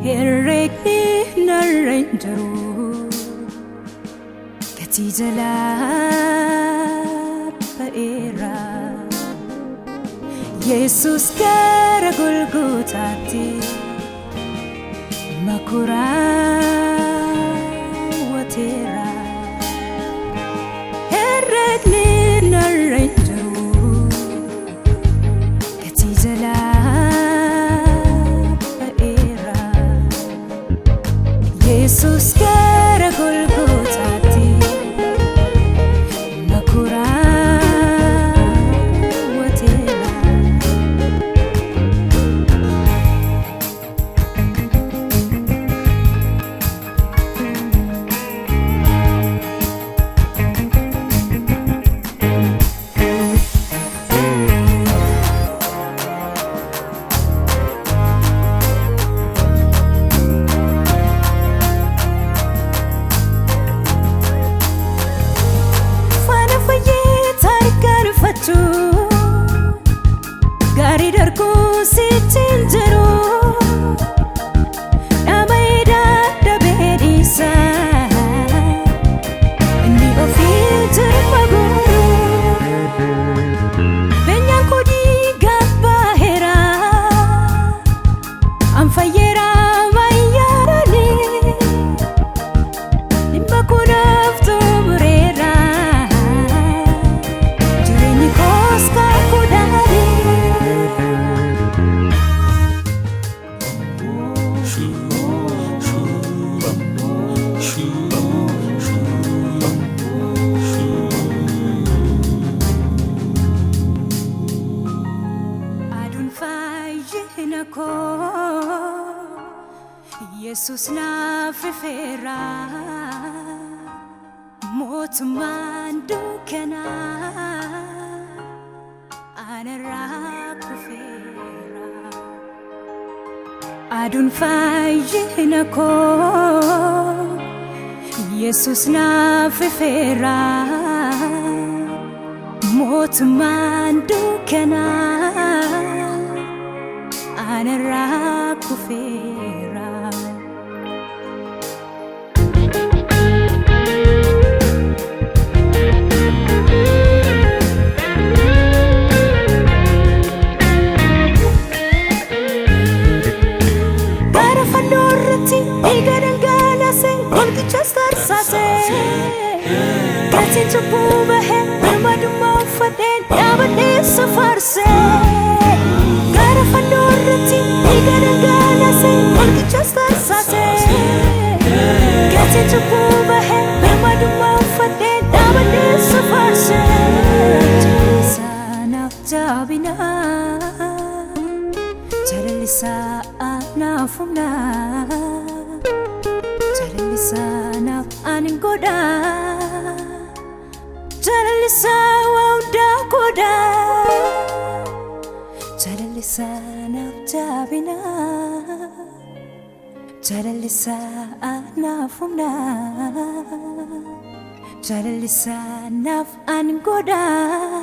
Herregni narra jiru gati jala ba'eera Yesus gara Golgotaatti makuraawwateera Herregni narra jiru gati jala Yesus gara Golgotaatti makuraawwateera Gari darku sitin jiru Namaida dabedisa Inni ofii jirma guru Benyaan kodi gabbahera Anfayyera mayyarani Dhimma kunaaf xumureera Jireenyi koos kakudhaadhi Yesus naafifeera mootummaan dukkana anarraa kufeera aduun fayyina koo Yesus naafifeera mootummaan dukkana anarraa kufeera Gatiin cubbuu bahee birmadummaa uffatee dhaabbatee safarsee gara fannoo irratti dhiiga dhangalaasee walqichaas tarsaasee gatiin cubbuu bahee birmadummaa uffatee dhaabbatee safarsee jaallisaanaaf jaabinaa jaallisaanaaf humnaa jaallisaanaaf ani godhaa Jaallisaa waandaa godhaa jaallisaanaaf jaabinaa jaallisaanaaf humnaa jaallisaanaaf ani godhaa